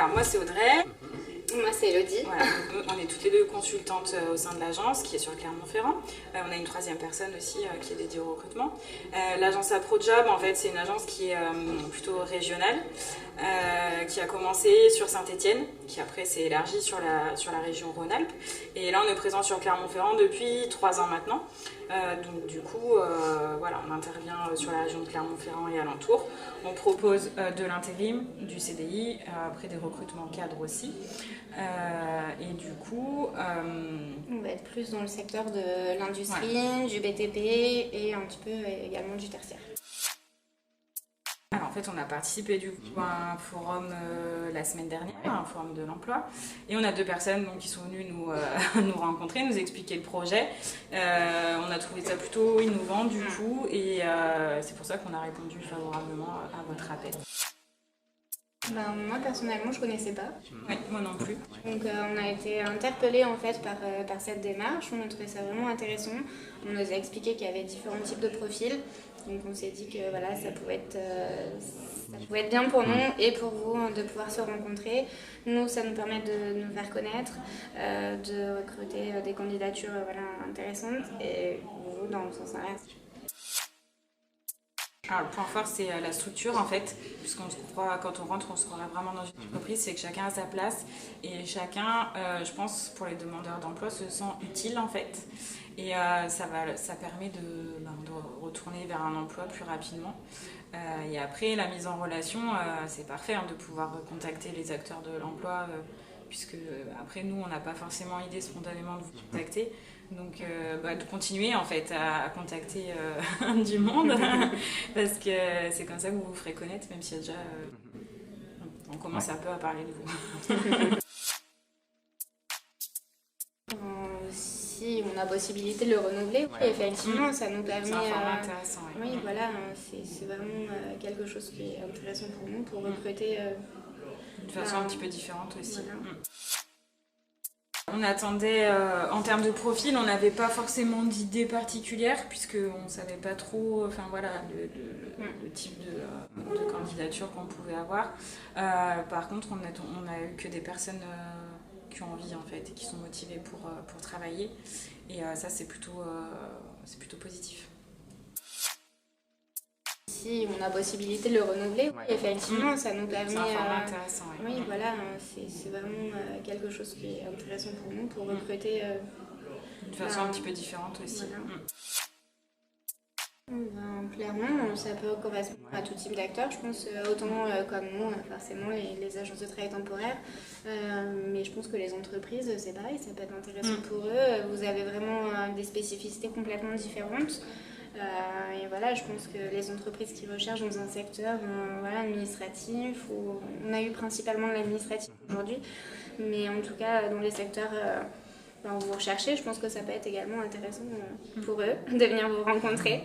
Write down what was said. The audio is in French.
Alors moi c'est Audrey. Moi c'est Elodie. Voilà, on est toutes les deux consultantes au sein de l'agence qui est sur Clermont-Ferrand. On a une troisième personne aussi qui est dédiée au recrutement. L'agence APROJOB, en fait, c'est une agence qui est plutôt régionale, qui a commencé sur Saint-Étienne, qui après s'est élargie sur la région Rhône-Alpes. Et là on est présent sur Clermont-Ferrand depuis 3 ans maintenant. Donc du coup, voilà, on intervient sur la région de Clermont-Ferrand et alentour. On propose de l'intérim, du CDI, après des recrutements cadres aussi. Et du coup, on va être plus dans le secteur de l'industrie, ouais, du BTP et un petit peu également du tertiaire. Alors en fait on a participé du coup à un forum la semaine dernière, un forum de l'emploi, et on a 2 personnes donc, qui sont venues nous rencontrer, nous expliquer le projet. On a trouvé ça plutôt innovant du coup, et c'est pour ça qu'on a répondu favorablement à votre appel. Ben, moi personnellement je connaissais pas. Oui, moi non plus. Donc on a été interpellés en fait par cette démarche, on a trouvé ça vraiment intéressant. On nous a expliqué qu'il y avait différents types de profils, donc on s'est dit que voilà, ça pouvait être bien pour nous et pour vous de pouvoir se rencontrer. Nous, ça nous permet de nous faire connaître, de recruter des candidatures voilà, intéressantes, et vous dans le sens inverse. Alors, le point fort, c'est la structure en fait, puisqu'on se croit, quand on rentre, on se croit vraiment dans une entreprise, c'est que chacun a sa place et chacun, je pense, pour les demandeurs d'emploi, se sent utile en fait. Et ça permet de retourner vers un emploi plus rapidement. Et après, la mise en relation, c'est parfait de pouvoir contacter les acteurs de l'emploi, puisque après, nous, on n'a pas forcément idée spontanément de vous contacter. Donc, de continuer en fait à contacter du monde, parce que c'est comme ça que vous vous ferez connaître, même si déjà on commence un peu à parler de vous. Si on a possibilité de le renouveler, oui, effectivement, ça nous permet. C'est un format intéressant. Oui, voilà, c'est vraiment quelque chose qui est intéressant pour nous, pour recruter. D'une façon un petit peu différente aussi. Voilà. On attendait, en termes de profil, on n'avait pas forcément d'idée particulière, puisqu'on ne savait pas trop le type de candidature qu'on pouvait avoir. Par contre, on a eu que des personnes qui ont envie en fait, et qui sont motivées pour travailler. Et ça, c'est plutôt positif. Si on a possibilité de le renouveler, oui, effectivement, ça nous permet. C'est un format intéressant. Oui, voilà, c'est vraiment quelque chose qui est intéressant pour nous, pour recruter. D'une façon un petit peu différente aussi. Voilà. Clairement, ça peut correspondre à tout type d'acteurs, je pense, autant comme nous, forcément les agences de travail temporaire, mais je pense que les entreprises, c'est pareil, ça peut être intéressant pour eux. Vous avez vraiment des spécificités complètement différentes. Et voilà, je pense que les entreprises qui recherchent dans un secteur voilà, administratif, où on a eu principalement de l'administratif aujourd'hui, mais en tout cas dans les secteurs où vous recherchez, je pense que ça peut être également intéressant pour eux de venir vous rencontrer.